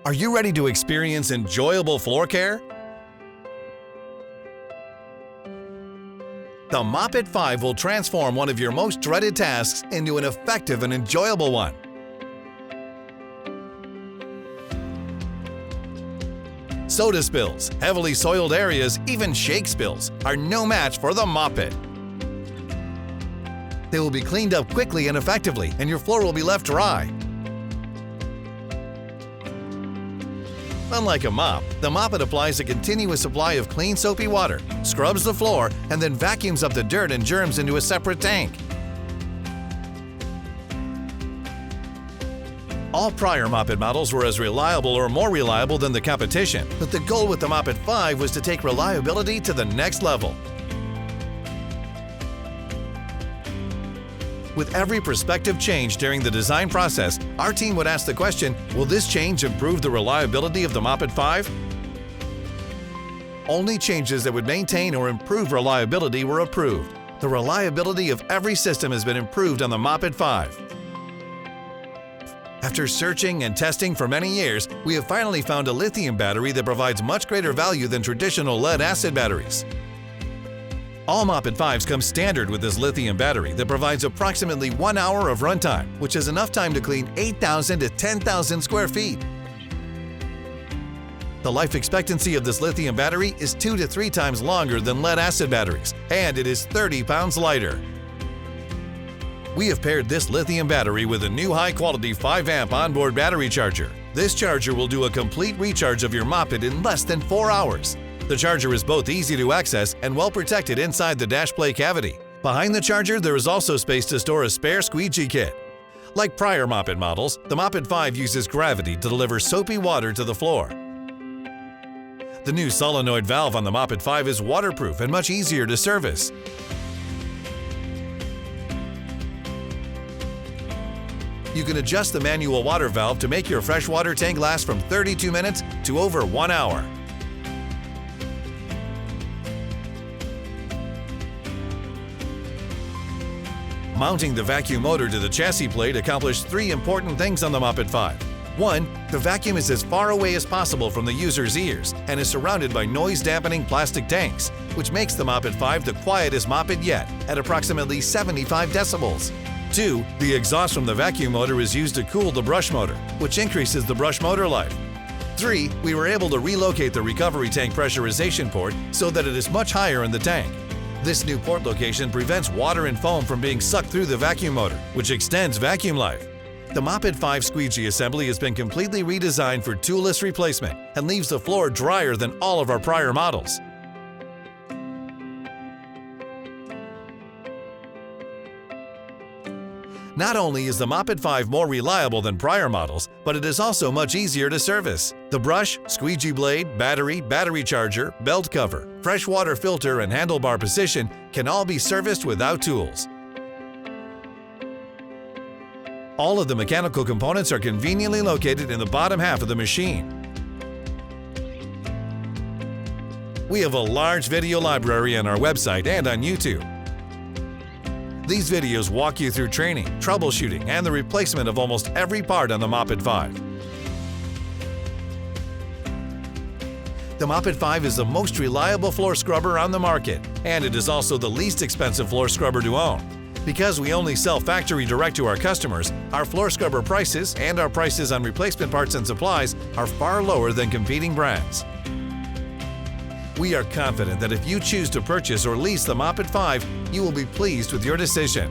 Are you ready to experience enjoyable floor care? The Mopit 5 will transform one of your most dreaded tasks into an effective and enjoyable one. Soda spills, heavily soiled areas, even shake spills are no match for the Mopit. They will be cleaned up quickly and effectively, and your floor will be left dry. Unlike a mop, the Mopit applies a continuous supply of clean soapy water, scrubs the floor, and then vacuums up the dirt and germs into a separate tank. All prior Mopit models were as reliable or more reliable than the competition, but the goal with the Mopit 5 was to take reliability to the next level. With every prospective change during the design process, our team would ask the question, will this change improve the reliability of the Mopit 5? Only changes that would maintain or improve reliability were approved. The reliability of every system has been improved on the Mopit 5. After searching and testing for many years, we have finally found a lithium battery that provides much greater value than traditional lead-acid batteries. All Mopit 5s come standard with this lithium battery that provides approximately 1 hour of runtime, which is enough time to clean 8,000 to 10,000 square feet. The life expectancy of this lithium battery is 2 to 3 times longer than lead-acid batteries, and it is 30 pounds lighter. We have paired this lithium battery with a new high-quality 5-amp onboard battery charger. This charger will do a complete recharge of your Mopit in less than 4 hours. The charger is both easy to access and well protected inside the dash plate cavity. Behind the charger, there is also space to store a spare squeegee kit. Like prior Mopit models, the Mopit 5 uses gravity to deliver soapy water to the floor. The new solenoid valve on the Mopit 5 is waterproof and much easier to service. You can adjust the manual water valve to make your freshwater tank last from 32 minutes to over 1 hour. Mounting the vacuum motor to the chassis plate accomplished 3 important things on the Mopit 5. 1. The vacuum is as far away as possible from the user's ears and is surrounded by noise-dampening plastic tanks, which makes the Mopit 5 the quietest Mopit yet, at approximately 75 decibels. 2. The exhaust from the vacuum motor is used to cool the brush motor, which increases the brush motor life. 3. We were able to relocate the recovery tank pressurization port so that it is much higher in the tank. This new port location prevents water and foam from being sucked through the vacuum motor, which extends vacuum life. The Mopit 5 squeegee assembly has been completely redesigned for toolless replacement and leaves the floor drier than all of our prior models. Not only is the Mopit 5 more reliable than prior models, but it is also much easier to service. The brush, squeegee blade, battery charger, belt cover, freshwater filter, and handlebar position can all be serviced without tools. All of the mechanical components are conveniently located in the bottom half of the machine. We have a large video library on our website and on YouTube. These videos walk you through training, troubleshooting, and the replacement of almost every part on the Mopit 5. The Mopit 5 is the most reliable floor scrubber on the market, and it is also the least expensive floor scrubber to own. Because we only sell factory direct to our customers, our floor scrubber prices and our prices on replacement parts and supplies are far lower than competing brands. We are confident that if you choose to purchase or lease the Mopit 5, you will be pleased with your decision.